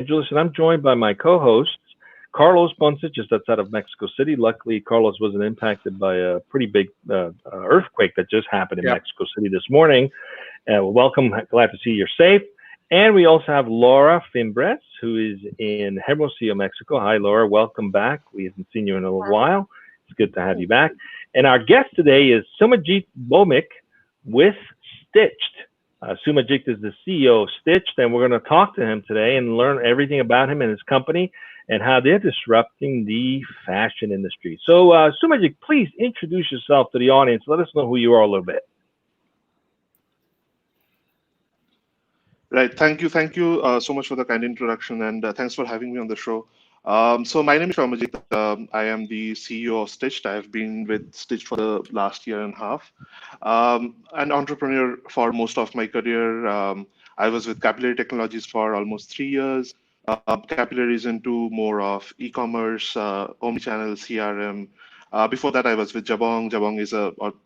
Angeles, and I'm joined by my co-hosts, Carlos Ponce, just outside of Mexico City. Luckily, Carlos wasn't impacted by a pretty big earthquake that just happened in Yeah. Mexico City this morning. Welcome, glad to see you're safe. And we also have Laura Fimbres, who is in Hermosillo, Mexico. Hi, Laura. Welcome back. We haven't seen you in a little while. It's good to have you back. And our guest today is Soumajit Bhowmik with Stitched. Soumajit is the CEO of Stitched, and we're going to talk to him today and learn everything about him and his company and how they're disrupting the fashion industry. So, Soumajit, please introduce yourself to the audience. Let us know who you are a little bit. Right. Thank you so much for the kind introduction, and thanks for having me on the show. So my name is Soumajit. I am the CEO of Stitched. I have been with Stitched for the last year and a half. An entrepreneur for most of my career. I was with Capillary Technologies for almost 3 years. Capillary is into more of e-commerce, omnichannel, CRM. Before that, I was with Jabong. Jabong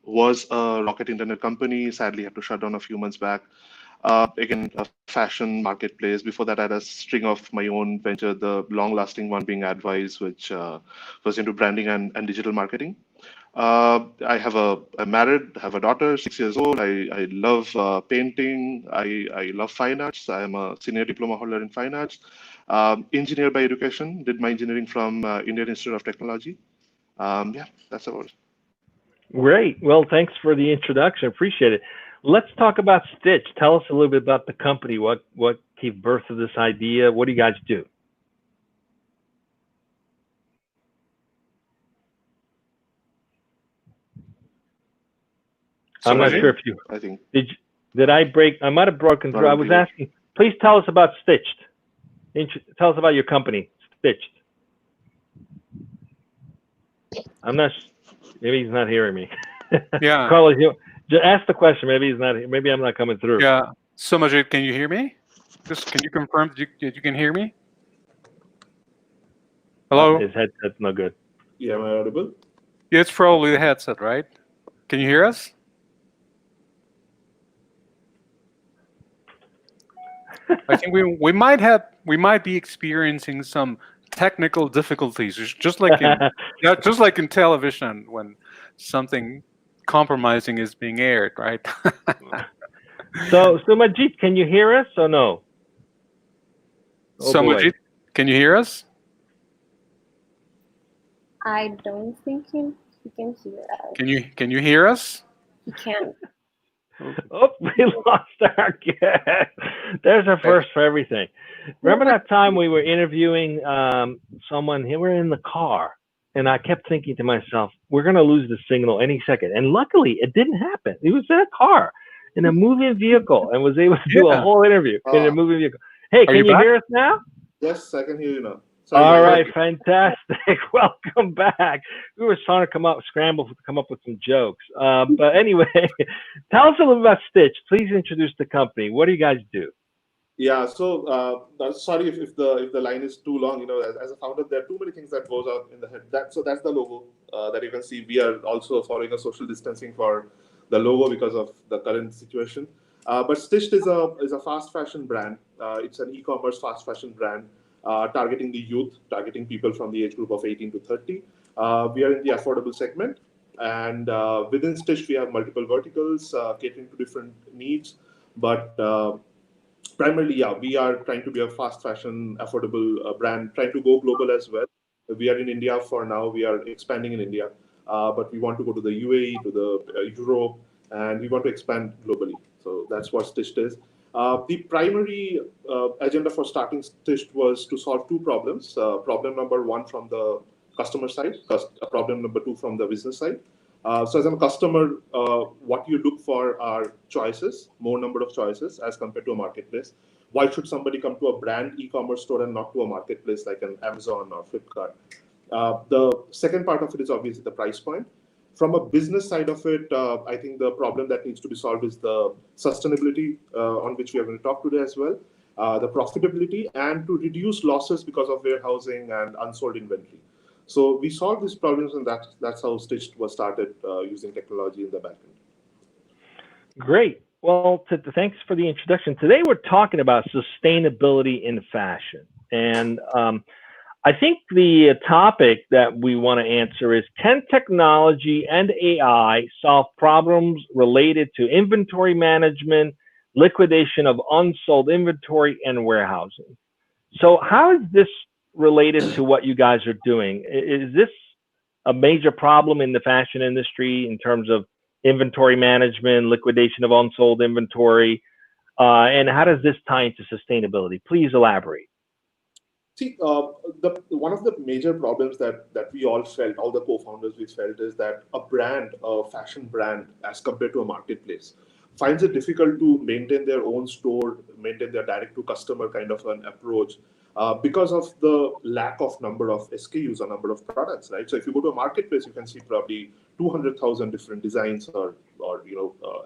was a rocket internet company. Sadly, had to shut down a few months back. Again, a fashion marketplace. Before that, I had a string of my own venture, the long-lasting one being Advice, which was into branding and digital marketing. I'm married, have a daughter, 6 years old. I love painting. I love fine arts. I am a senior diploma holder in fine arts. Engineer by education, did my engineering from Indian Institute of Technology. Yeah, that's about it. Great. Well, thanks for the introduction. Appreciate it. Let's talk about Stitch. Tell us a little bit about the company. What gave birth to this idea? What do you guys do? I'm not sure if you I think. did I break. I might have broken through. I was asking. Please tell us about Stitched. Tell us about your company, Stitched. I'm not. Maybe he's not hearing me. Yeah. Carlos, just ask the question. Maybe he's not. Maybe I'm not coming through. Yeah. Soumajit, can you hear me? Just can you confirm that you can hear me? Hello? His headset's no good. Yeah, am I audible? Yeah, it's probably the headset, right? Can you hear us? I think we might be experiencing some technical difficulties, just like in just like in television when something compromising is being aired, right? So, Soumajit, can you hear us or no? Oh, Soumajit, can you hear us? I don't think he can hear us. Can you hear us? He can't. Oh, we lost our guest. There's a first for everything. Remember that time we were interviewing someone? We were in the car, and I kept thinking to myself, "We're going to lose the signal any second." And luckily, it didn't happen. He was in a car, in a moving vehicle, and was able to do a whole interview in a moving vehicle. Hey, can you hear us now? Yes, I can hear you now. Sorry, all right, fantastic. Welcome back. We were trying to scramble to come up with some jokes. But anyway, tell us a little about Stitch. Please introduce the company. What do you guys do? Yeah, so sorry if the line is too long. You know, as a founder, there are too many things that goes on in the head. That's the logo that you can see. We are also following a social distancing for the logo because of the current situation. But Stitched is a fast fashion brand. It's an e-commerce fast fashion brand targeting the youth, targeting people from the age group of 18 to 30. We are in the affordable segment, and within Stitched we have multiple verticals catering to different needs, but primarily, yeah, we are trying to be a fast fashion, affordable brand, trying to go global as well. We are in India for now. We are expanding in India, but we want to go to the UAE, to the Europe, and we want to expand globally. So that's what Stitched is. The primary agenda for starting Stitched was to solve two problems. Problem number one from the customer side, problem number two from the business side. So as a customer, what you look for are choices, more number of choices as compared to a marketplace. Why should somebody come to a brand e-commerce store and not to a marketplace like an Amazon or Flipkart? The second part of it is obviously the price point. From a business side of it, I think the problem that needs to be solved is the sustainability, on which we are going to talk today as well, the profitability, and to reduce losses because of warehousing and unsold inventory. So we solved these problems, and that's how Stitched was started using technology in the backend. Great. Well, thanks for the introduction. Today we're talking about sustainability in fashion. And I think the topic that we want to answer is, can technology and AI solve problems related to inventory management, liquidation of unsold inventory, and warehousing? So how is this related to what you guys are doing? Is this a major problem in the fashion industry in terms of inventory management, liquidation of unsold inventory? And how does this tie into sustainability? Please elaborate. See, one of the major problems that we all felt, all the co-founders we felt, is that a brand, a fashion brand, as compared to a marketplace, finds it difficult to maintain their own store, maintain their direct-to-customer kind of an approach, because of the lack of number of SKUs or number of products, right? So if you go to a marketplace, you can see probably 200,000 different designs or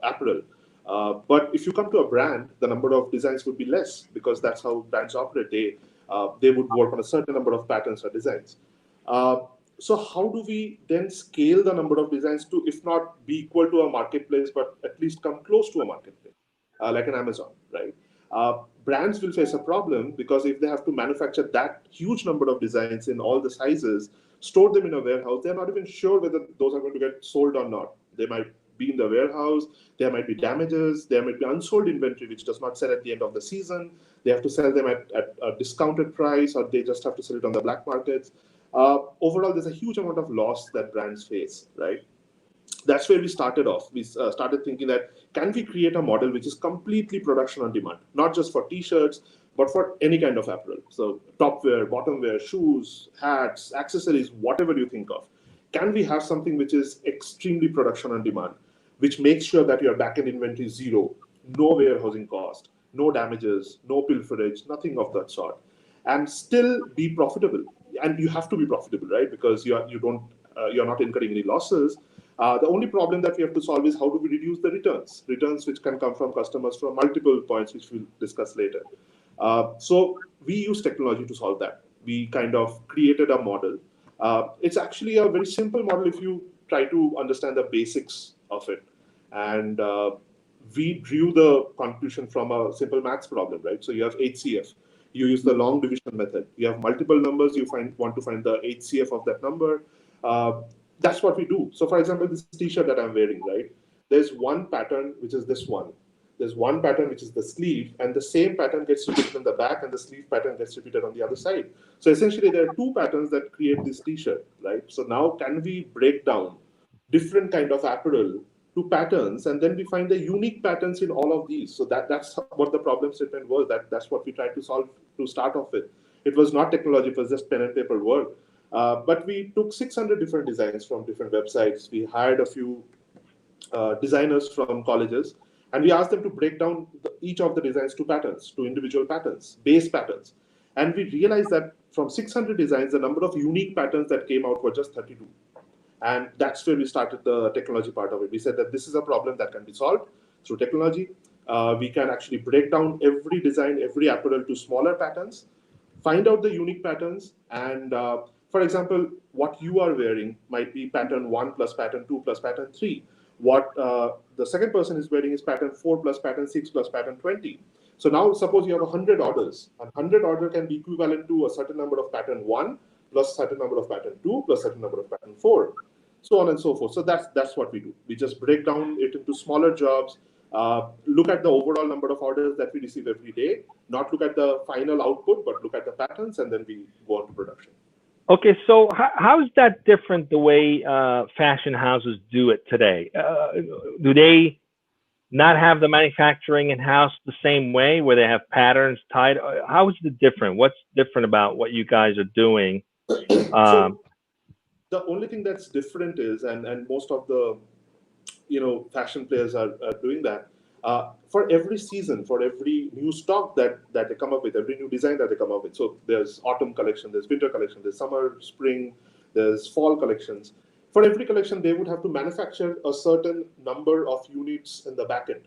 apparel. But if you come to a brand, the number of designs would be less, because that's how brands operate. They would work on a certain number of patterns or designs. So how do we then scale the number of designs to, if not be equal to a marketplace, but at least come close to a marketplace, like an Amazon, right? Brands will face a problem, because if they have to manufacture that huge number of designs in all the sizes, store them in a warehouse, they're not even sure whether those are going to get sold or not. They might be in the warehouse, there might be damages, there might be unsold inventory which does not sell at the end of the season. They have to sell them at a discounted price, or they just have to sell it on the black markets. Overall, there's a huge amount of loss that brands face, right? That's where we started off. We started thinking that, can we create a model which is completely production on demand, not just for t-shirts, but for any kind of apparel. So top wear, bottom wear, shoes, hats, accessories, whatever you think of. Can we have something which is extremely production on demand, which makes sure that your back-end inventory is zero, no warehousing cost, no damages, no pilferage, nothing of that sort, and still be profitable? And you have to be profitable, right? Because you're not incurring any losses. The only problem that we have to solve is, how do we reduce the returns which can come from customers from multiple points, which we'll discuss later. So we use technology to solve that. We kind of created a model. It's actually a very simple model if you try to understand the basics of it. And we drew the conclusion from a simple maths problem, right? So you have HCF. You use the long division method. You have multiple numbers. You want to find the HCF of that number. That's what we do. So for example, this t-shirt that I'm wearing, right? There's one pattern, which is this one. There's one pattern, which is the sleeve, and the same pattern gets repeated in the back, and the sleeve pattern gets repeated on the other side. So essentially, there are two patterns that create this t-shirt, right? So now, can we break down different kind of apparel to patterns, and then we find the unique patterns in all of these? So that's what the problem statement was. That's what we tried to solve to start off with. It was not technology; it was just pen and paper work. But we took 600 different designs from different websites. We hired a few designers from colleges, and we asked them to break down each of the designs to patterns, to individual patterns, base patterns. And we realized that from 600 designs, the number of unique patterns that came out were just 32. And that's where we started the technology part of it. We said that this is a problem that can be solved through technology. We can actually break down every design, every apparel to smaller patterns, find out the unique patterns, and for example, what you are wearing might be pattern 1 plus pattern 2 plus pattern 3. What the second person is wearing is pattern 4 plus pattern 6 plus pattern 20. So now suppose you have 100 orders. And 100 order can be equivalent to a certain number of pattern 1 plus certain number of pattern 2 plus certain number of pattern 4, so on and so forth. So that's what we do. We just break down it into smaller jobs, look at the overall number of orders that we receive every day, not look at the final output, but look at the patterns, and then we go on to production. Okay, so how is that different the way fashion houses do it today? Do they not have the manufacturing in-house the same way, where they have patterns tied? How is it different? What's different about what you guys are doing? So the only thing that's different is, and most of the fashion players are doing that, for every season, for every new stock that they come up with, every new design that they come up with. So there's autumn collection, there's winter collection, there's summer, spring, there's fall collections. For every collection, they would have to manufacture a certain number of units in the back end,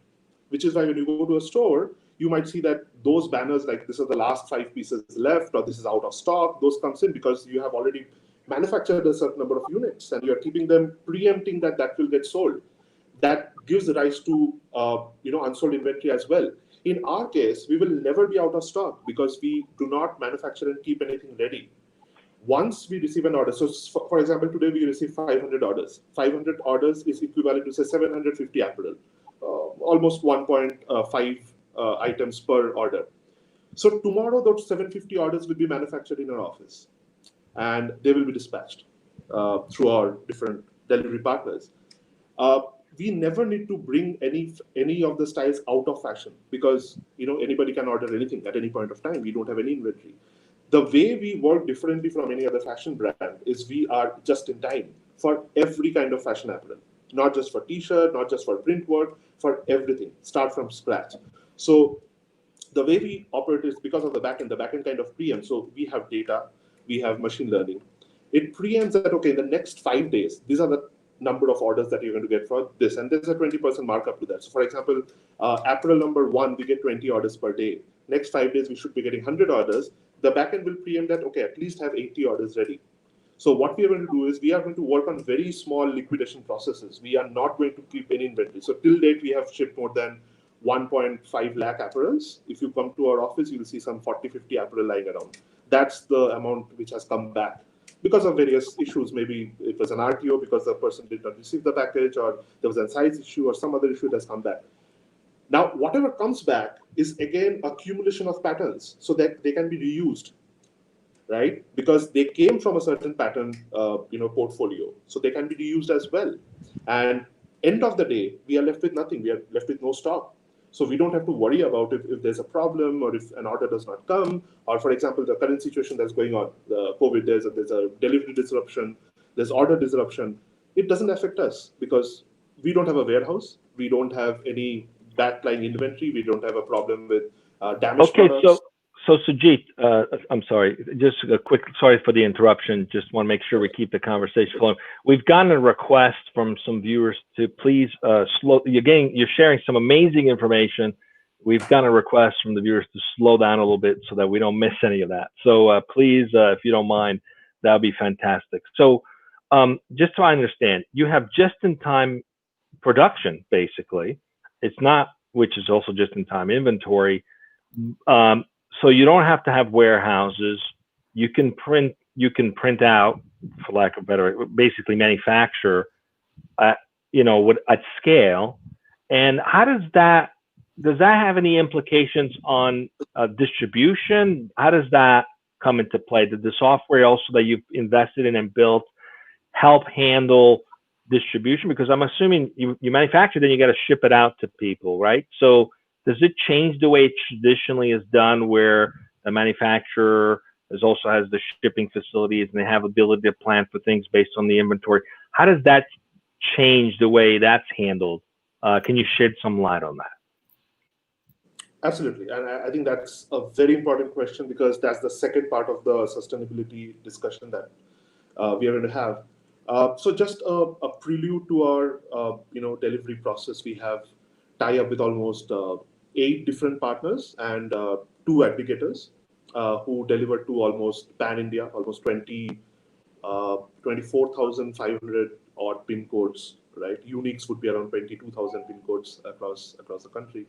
which is why when you go to a store, you might see that those banners, like this is the last 5 pieces left, or this is out of stock, those comes in because you have already manufactured a certain number of units, and you're keeping them preempting that will get sold. That gives rise to unsold inventory as well. In our case, we will never be out of stock because we do not manufacture and keep anything ready. Once we receive an order, so for example, today we receive 500 orders. 500 orders is equivalent to say 750 apparel, almost 1.5 items per order. So tomorrow, those 750 orders will be manufactured in our office, and they will be dispatched through our different delivery partners. Uh, we never need to bring any of the styles out of fashion because anybody can order anything at any point of time. We don't have any inventory. The way we work differently from any other fashion brand is we are just in time for every kind of fashion apparel, not just for t-shirt, not just for print work, for everything. Start from scratch. So the way we operate is because of the backend. The backend kind of preempts. So we have data, we have machine learning. It preempts that, okay, in the next 5 days, these are the number of orders that you're going to get for this. And there's a 20% markup to that. So for example, April number 1, we get 20 orders per day. Next 5 days, we should be getting 100 orders. The backend will preempt that, okay, at least have 80 orders ready. So what we are going to do is we are going to work on very small liquidation processes. We are not going to keep any inventory. So till date, we have shipped more than 1.5 lakh apparels. If you come to our office, you'll see some 40, 50 apparel lying around. That's the amount which has come back because of various issues. Maybe it was an RTO because the person did not receive the package, or there was a size issue or some other issue that has come back. Now, whatever comes back is again accumulation of patterns so that they can be reused, right? Because they came from a certain pattern, portfolio, so they can be reused as well. And end of the day, we are left with nothing. We are left with no stock. So we don't have to worry about if there's a problem or if an order does not come, or for example, the current situation that's going on, the COVID, there's a delivery disruption, there's order disruption. It doesn't affect us because we don't have a warehouse, we don't have any backline inventory, we don't have a problem with damaged products. So Sujit, I'm sorry, just a quick, sorry for the interruption. Just want to make sure we keep the conversation flowing. We've gotten a request from some viewers to please slow. You're sharing some amazing information. We've gotten a request from the viewers to slow down a little bit so that we don't miss any of that. So please, if you don't mind, that would be fantastic. So just so I understand, you have just-in-time production, basically. It's not, which is also just-in-time inventory. So you don't have to have warehouses. You can print out, for lack of better, basically manufacture, at scale. And how does that have any implications on distribution? How does that come into play? Did the software also that you've invested in and built help handle distribution? Because I'm assuming you manufacture, then you got to ship it out to people, right? So does it change the way it traditionally is done, where the manufacturer also has the shipping facilities and they have ability to plan for things based on the inventory? How does that change the way that's handled? Can you shed some light on that? Absolutely, and I think that's a very important question because that's the second part of the sustainability discussion that we are going to have. So just a prelude to our delivery process, we have tie up with almost 8 different partners and 2 aggregators who deliver to almost pan-India, almost 24,500 odd pin codes, right? Uniques would be around 22,000 pin codes across the country.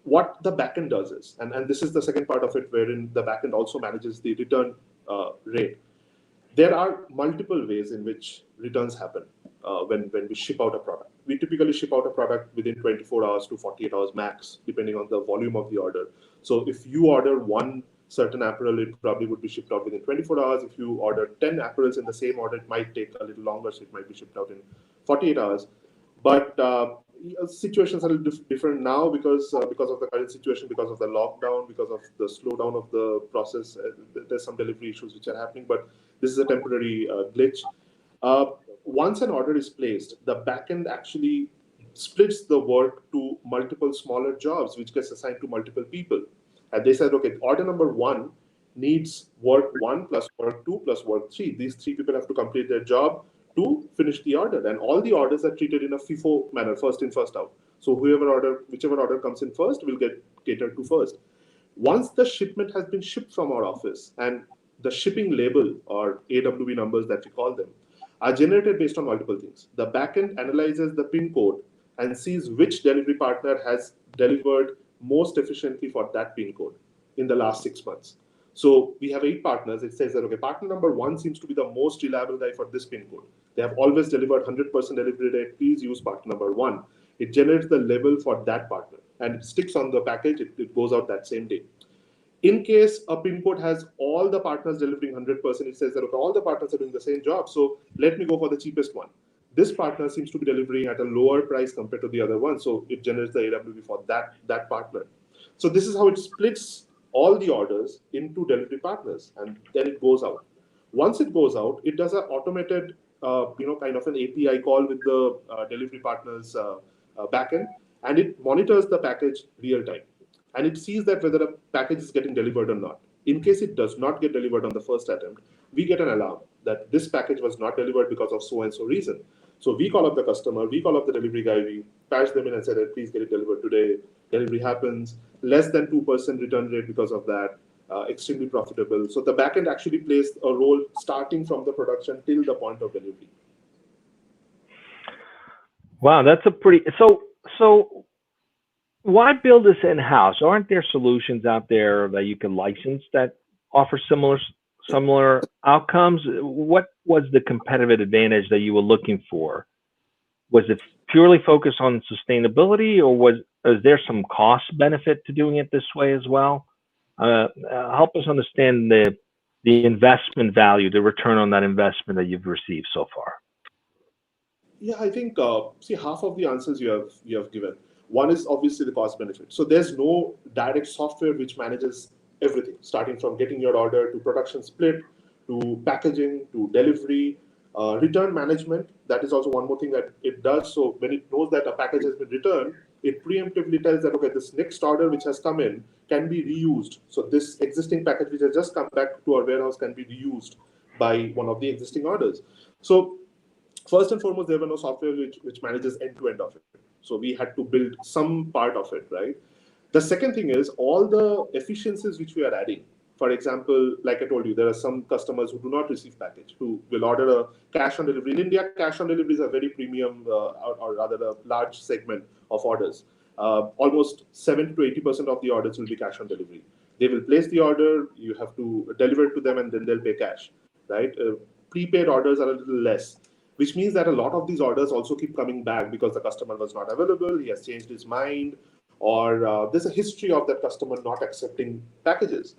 What the backend does is, and this is the second part of it, wherein the backend also manages the return rate. There are multiple ways in which returns happen when we ship out a product. We typically ship out a product within 24 hours to 48 hours max, depending on the volume of the order. So if you order one certain apparel, it probably would be shipped out within 24 hours. If you order 10 apparels in the same order, it might take a little longer, so it might be shipped out in 48 hours. But situations are a little different now because of the current situation, because of the lockdown, because of the slowdown of the process. There's some delivery issues which are happening, but this is a temporary glitch. Once an order is placed, the backend actually splits the work to multiple smaller jobs, which gets assigned to multiple people. And they said, okay, order number 1 needs work 1 plus work 2 plus work 3. These 3 people have to complete their job to finish the order. And all the orders are treated in a FIFO manner, first in, first out. So whichever order comes in first will get catered to first. Once the shipment has been shipped from our office, and the shipping label, or AWB numbers that we call them, are generated based on multiple things. The backend analyzes the pin code and sees which delivery partner has delivered most efficiently for that pin code in the last 6 months. So we have 8 partners. It says that, okay, partner number 1 seems to be the most reliable guy for this pin code. They have always delivered 100% delivery rate. Please use partner number 1. It generates the label for that partner and it sticks on the package. It goes out that same day. In case a pin code has all the partners delivering 100%, it says that, okay, all the partners are doing the same job. So let me go for the cheapest one. This partner seems to be delivering at a lower price compared to the other one. So it generates the AWB for that partner. So this is how it splits all the orders into delivery partners, and then it goes out. Once it goes out, it does an automated, kind of an API call with the delivery partner's backend, and it monitors the package real time, and it sees that whether a package is getting delivered or not. In case it does not get delivered on the first attempt, we get an alarm that this package was not delivered because of so and so reason. So we call up the customer, we call up the delivery guy, we patch them in and say that please get it delivered today. Delivery happens, less than 2% return rate because of that, extremely profitable. So the backend actually plays a role starting from the production till the point of delivery. Wow, that's a pretty so. Why build this in-house? Aren't there solutions out there that you can license that offer similar outcomes? What was the competitive advantage that you were looking for? Was it purely focused on sustainability, or is there some cost benefit to doing it this way as well? Help us understand the investment value, the return on that investment that you've received so far. Yeah, I think half of the answers you have given. One is obviously the cost benefit. So there's no direct software which manages everything, starting from getting your order to production split, to packaging, to delivery, return management. That is also one more thing that it does. So when it knows that a package has been returned, it preemptively tells that, okay, this next order which has come in can be reused. So this existing package which has just come back to our warehouse can be reused by one of the existing orders. So first and foremost, there were no software which manages end-to-end of it. So we had to build some part of it, right? The second thing is all the efficiencies which we are adding. For example, like I told you, there are some customers who do not receive package, who will order a cash on delivery. In India, cash on delivery is a very premium, or rather a large segment of orders. Almost 70 to 80% of the orders will be cash on delivery. They will place the order, you have to deliver it to them, and then they'll pay cash, right? Prepaid orders are a little less, which means that a lot of these orders also keep coming back because the customer was not available, he has changed his mind, or there's a history of that customer not accepting packages.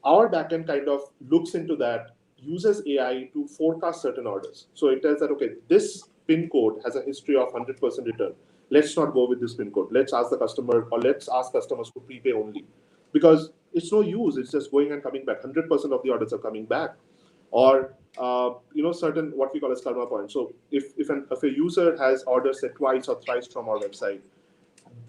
Our backend kind of looks into that, uses AI to forecast certain orders. So it tells that, okay, this pin code has a history of 100% return. Let's not go with this pin code. Let's ask the customer, or let's ask customers to prepay only. Because it's no use, it's just going and coming back. 100% of the orders are coming back. Or certain what we call as karma points. So if a user has ordered say twice or thrice from our website,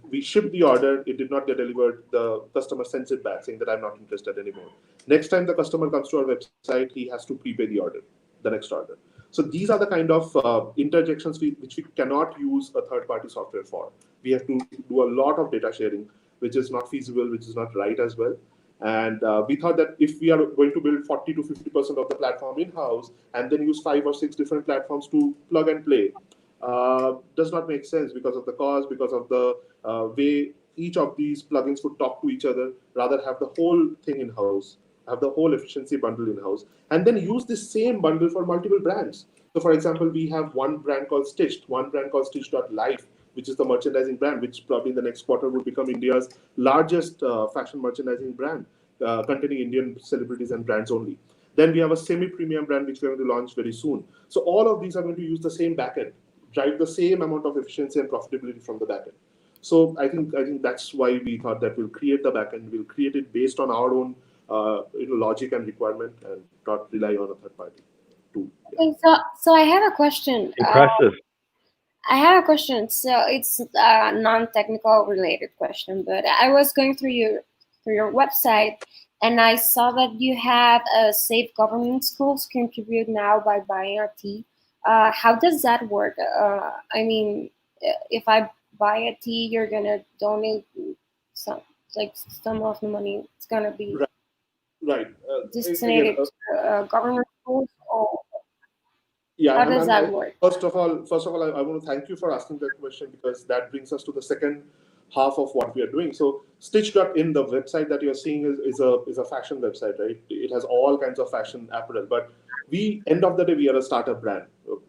we ship the order, it did not get delivered, the customer sends it back saying that I'm not interested anymore. Next time the customer comes to our website, he has to prepay the order, the next order. So these are the kind of interjections which we cannot use a third-party software for. We have to do a lot of data sharing, which is not feasible, which is not right as well. And we thought that if we are going to build 40 to 50% of the platform in-house and then use 5 or 6 different platforms to plug and play, does not make sense because of the cost, because of the way each of these plugins would talk to each other. Rather have the whole thing in-house, have the whole efficiency bundle in-house, and then use this same bundle for multiple brands. So for example, we have one brand called Stitched, one brand called Stitch.life, which is the merchandising brand, which probably in the next quarter will become India's largest fashion merchandising brand, containing Indian celebrities and brands only. Then we have a semi-premium brand, which we're going to launch very soon. So all of these are going to use the same backend, drive the same amount of efficiency and profitability from the backend. So I think that's why we thought that we'll create the backend, we'll create it based on our own logic and requirement, and not rely on a third party tool. Yeah. Okay, so I have a question. Impressive. I have a question. So it's a non-technical related question, but I was going through your website, and I saw that you have a safe government schools contribute now by buying a tea. How does that work? I mean, if I buy a tea, you're gonna donate some of the money. It's gonna be Right. designated to government schools, or Yeah, How does that work? first of all, I want to thank you for asking that question, because that brings us to the second half of what we are doing. So Stitch.in, the website that you're seeing is a fashion website, right? It has all kinds of fashion apparel, but end of the day, we are a startup brand.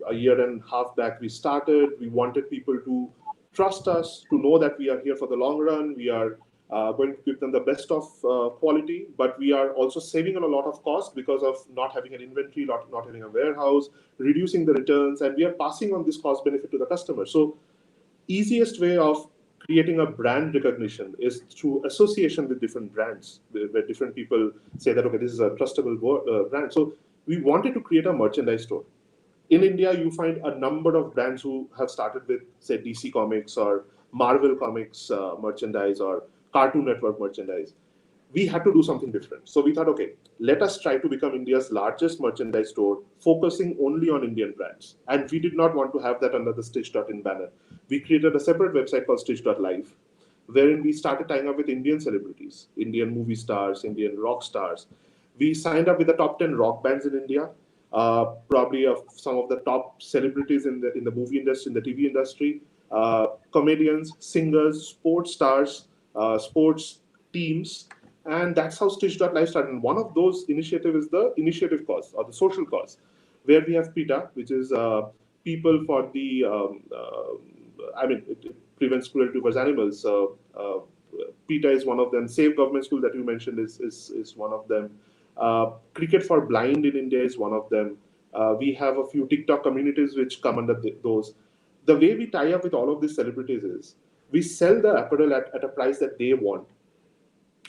A year and a half back, we started. We wanted people to trust us, to know that we are here for the long run. We are going to give them the best of quality, but we are also saving on a lot of cost because of not having an inventory, not having a warehouse, reducing the returns, and we are passing on this cost benefit to the customer. So easiest way of creating a brand recognition is through association with different brands, where different people say that, okay, this is a trustable brand. So we wanted to create a merchandise store. In India, you find a number of brands who have started with, say, DC Comics or Marvel Comics merchandise or Cartoon Network merchandise. We had to do something different. So we thought, okay, let us try to become India's largest merchandise store, focusing only on Indian brands. And we did not want to have that under the Stitch.in banner. We created a separate website called Stitch.live, wherein we started tying up with Indian celebrities, Indian movie stars, Indian rock stars. We signed up with the top 10 rock bands in India, probably of some of the top celebrities in the movie industry, in the TV industry, comedians, singers, sports stars, sports teams, and that's how Stitch.live started. And one of those initiatives is the initiative cause or the social cause, where we have PETA, which is people for the, it prevents cruelty towards animals. PETA is one of them. Save Government School that you mentioned is one of them. Cricket for Blind in India is one of them. We have a few TikTok communities which come under those. The way we tie up with all of these celebrities is we sell the apparel at a price that they want,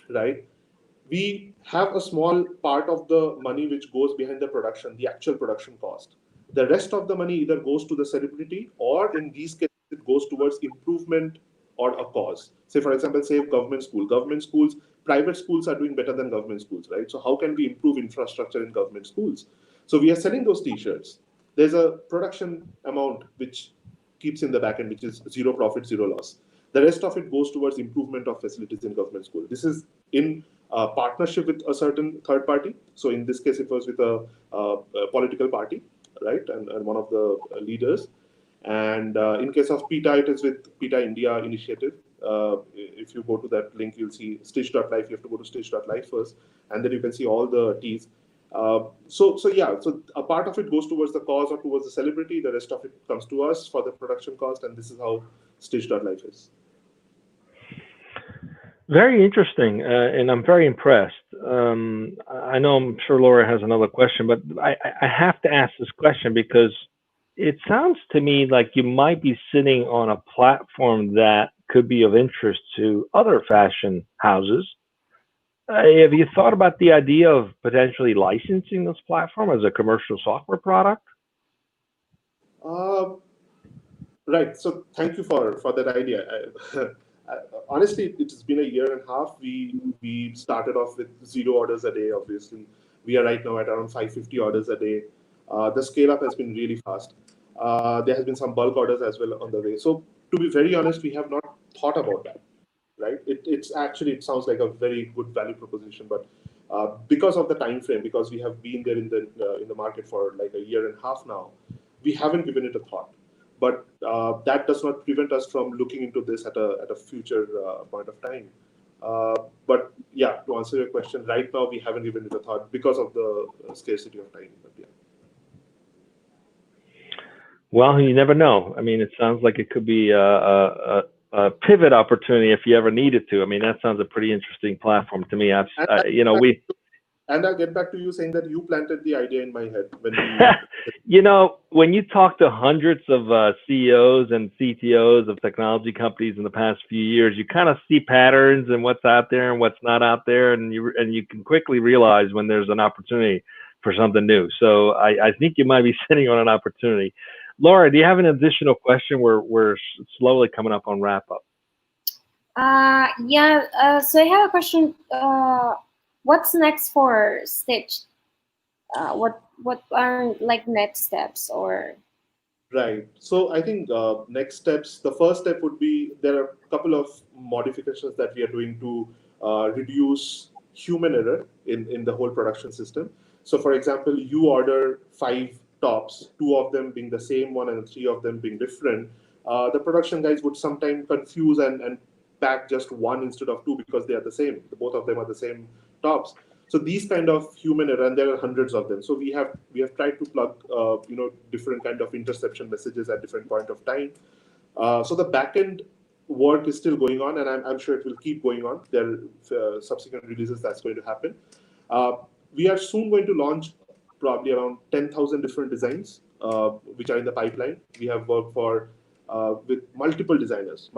right? We have a small part of the money which goes behind the production, the actual production cost. The rest of the money either goes to the celebrity, or in these cases, it goes towards improvement or a cause. Say, for example, Save Government School. Government schools, private schools are doing better than government schools, right? So how can we improve infrastructure in government schools? So we are selling those T-shirts. There's a production amount which keeps in the back end, which is zero profit, zero loss. The rest of it goes towards improvement of facilities in government school. This is in partnership with a certain third party. So in this case, it was with a political party, right, and one of the leaders. And in case of PETA, it is with PETA India Initiative. If you go to that link, you'll see Stitch.live. You have to go to Stitch.live first, and then you can see all the T's. So a part of it goes towards the cause or towards the celebrity. The rest of it comes to us for the production cost, and this is how Stitch.live is. Very interesting, and I'm very impressed. I know I'm sure Laura has another question, but I have to ask this question because it sounds to me like you might be sitting on a platform that could be of interest to other fashion houses. Have you thought about the idea of potentially licensing this platform as a commercial software product? Right. So thank you for that idea. Honestly, it's been a year and a half. We started off with 0 orders a day. Obviously, we are right now at around 550 orders a day. The scale up has been really fast. There has been some bulk orders as well on the way. So to be very honest, we have not thought about that. Right? It sounds like a very good value proposition, but because of the time frame, because we have been there in the market for like a year and a half now, we haven't given it a thought. But that does not prevent us from looking into this at a future point of time. But yeah, to answer your question, right now we haven't given it a thought because of the scarcity of time. But yeah. Well, you never know. I mean, it sounds like it could be a pivot opportunity if you ever needed to. I mean, that sounds a pretty interesting platform to me. And I'll get back to you saying that you planted the idea in my head when we. When you talk to hundreds of CEOs and CTOs of technology companies in the past few years, you kind of see patterns and what's out there and what's not out there, and you can quickly realize when there's an opportunity for something new. So I think you might be sitting on an opportunity. Laura, do you have an additional question? We're slowly coming up on wrap up. So I have a question. What's next for Stitch? What are like next steps or? Right. So I think next steps. The first step would be there are a couple of modifications that we are doing to reduce human error in the whole production system. So, for example, you order 5 tops, 2 of them being the same one and 3 of them being different, the production guys would sometimes confuse and pack just one instead of 2 because they are the same. Both of them are the same tops. So these kind of human error, and there are hundreds of them. So we have tried to plug different kind of interception messages at different point of time. So the backend work is still going on, and I'm sure it will keep going on. There are subsequent releases that's going to happen. We are soon going to launch probably around 10,000 different designs, which are in the pipeline. We have worked with multiple designers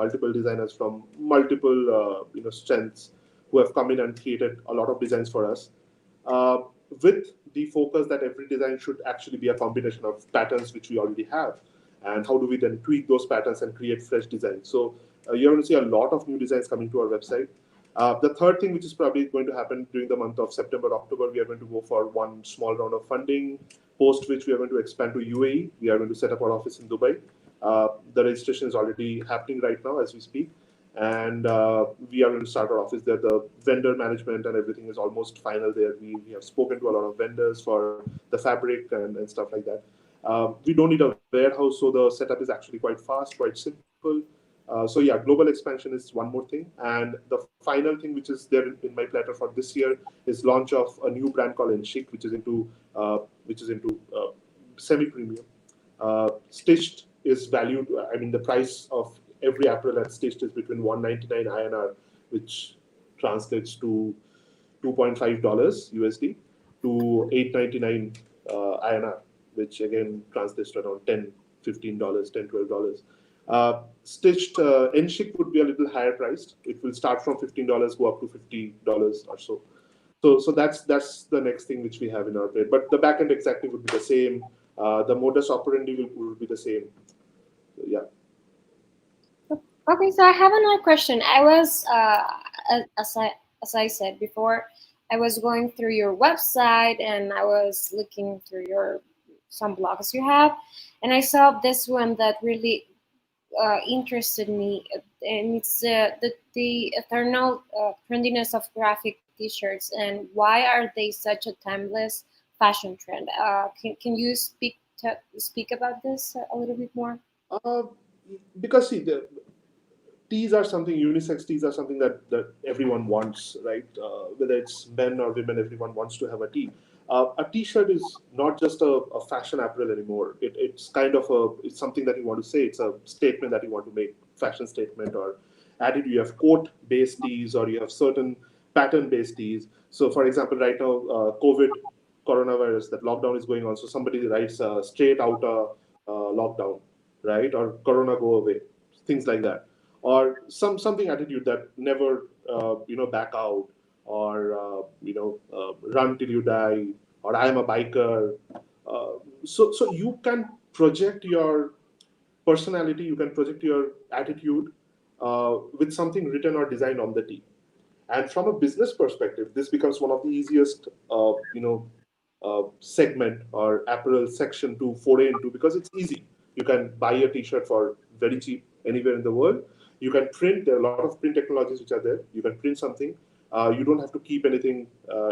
from multiple strengths who have come in and created a lot of designs for us, with the focus that every design should actually be a combination of patterns which we already have, and how do we then tweak those patterns and create fresh designs. So you're going to see a lot of new designs coming to our website. The third thing, which is probably going to happen during the month of September, October, we are going to go for one small round of funding, post which we are going to expand to UAE. We are going to set up our office in Dubai. The registration is already happening right now as we speak. And we are going to start our office there. The vendor management and everything is almost final there. We have spoken to a lot of vendors for the fabric and stuff like that. We don't need a warehouse, so the setup is actually quite fast, quite simple. So yeah, global expansion is one more thing. And the final thing, which is there in my platter for this year, is launch of a new brand called Enchic, which is into semi-premium. Stitched is valued, I mean, the price of every apparel at Stitched is between 199 INR, which translates to $2.5 USD, to 899 INR, which again translates to around $10, $15, $10, $12. Stitched Enchic would be a little higher priced. It will start from $15, go up to $50 or so. So that's the next thing which we have in our plate. But the backend exactly would be the same. The modus operandi will be the same. So, yeah. Okay, so I have another question. I was, as I said before, I was going through your website and I was looking through some blogs you have, and I saw this one that really interested me, and it's the eternal trendiness of graphic T-shirts, and why are they such a timeless fashion trend? Can you speak about this a little bit more? Because see, tees are something, unisex tees are something that everyone wants, right? Whether it's men or women, everyone wants to have a tee. A t-shirt is not just a fashion apparel anymore. It's kind of it's something that you want to say. It's a statement that you want to make, fashion statement or attitude. You have quote-based tees or you have certain pattern-based tees. So for example, right now, coronavirus, that lockdown is going on. So somebody writes straight out lockdown, right? Or corona go away, things like that. Or something attitude that never, back out, or run till you die, or I am a biker. So you can project your personality, you can project your attitude with something written or designed on the tee. And from a business perspective, this becomes one of the easiest, segment or apparel section to foray into, because it's easy. You can buy a t-shirt for very cheap anywhere in the world. You can print. There are a lot of print technologies which are there. You can print something. You don't have to keep anything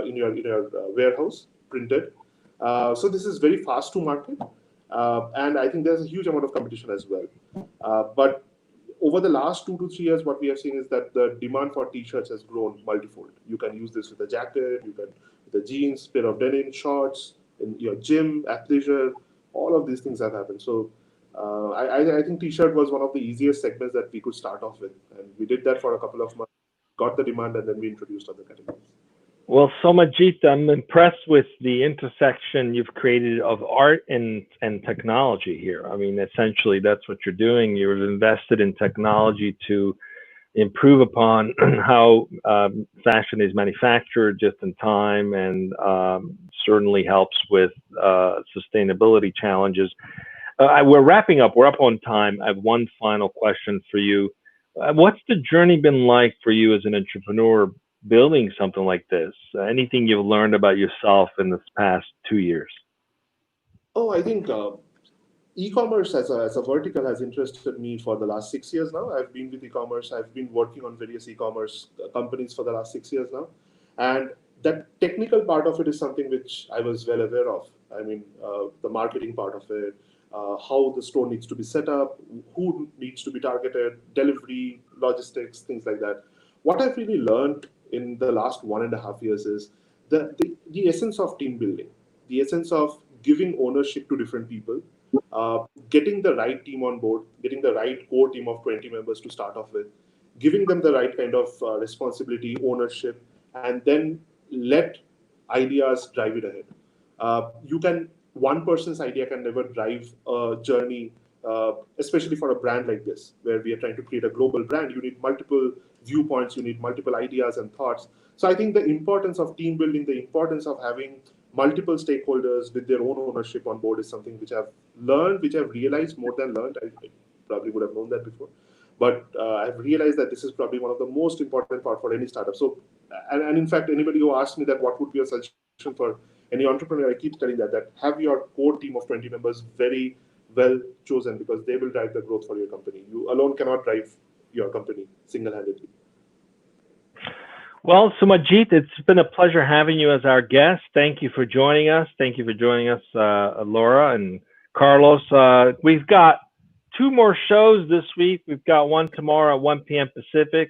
in your warehouse printed. So this is very fast to market, and I think there's a huge amount of competition as well. But over the last 2 to 3 years, what we have seen is that the demand for t-shirts has grown multifold. You can use this with a jacket, you can with a jeans, pair of denim, shorts, in your gym, athleisure. All of these things have happened. So I think t-shirt was one of the easiest segments that we could start off with, and we did that for a couple of months, got the demand, and then we introduced other categories. Well, Soumajit, I'm impressed with the intersection you've created of art and technology here. I mean, essentially, that's what you're doing. You've invested in technology to improve upon how fashion is manufactured just in time, and certainly helps with sustainability challenges. We're wrapping up. We're up on time. I have one final question for you. What's the journey been like for you as an entrepreneur building something like this? Anything you've learned about yourself in this past 2 years? Oh, I think e-commerce as a vertical has interested me for the last 6 years now. I've been with e-commerce. I've been working on various e-commerce companies for the last 6 years now. And that technical part of it is something which I was well aware of. I mean, the marketing part of it, how the store needs to be set up, who needs to be targeted, delivery, logistics, things like that. What I've really learned in the last 1.5 years is the essence of team building, the essence of giving ownership to different people, getting the right team on board, getting the right core team of 20 members to start off with, giving them the right kind of responsibility, ownership, and then let ideas drive it ahead. One person's idea can never drive a journey, especially for a brand like this, where we are trying to create a global brand. You need multiple viewpoints, you need multiple ideas and thoughts. So I think the importance of team building, the importance of having multiple stakeholders with their own ownership on board is something which I've learned, which I've realized more than learned. I probably would have known that before. But I've realized that this is probably one of the most important part for any startup. So, and in fact, anybody who asks me that what would be a suggestion for any entrepreneur, I keep telling that have your core team of 20 members very well chosen, because they will drive the growth for your company. You alone cannot drive your company single-handedly. Well, Soumajit, it's been a pleasure having you as our guest. Thank you for joining us. Thank you for joining us, Laura and Carlos. We've got 2 more shows this week. We've got one tomorrow at 1 p.m. Pacific,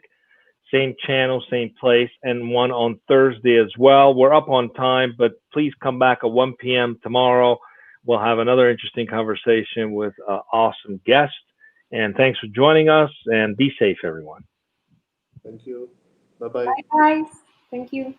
same channel, same place, and one on Thursday as well. We're up on time, but please come back at 1 p.m. tomorrow. We'll have another interesting conversation with an awesome guest. And thanks for joining us, and be safe, everyone. Thank you. Bye-bye. Bye, guys. Thank you.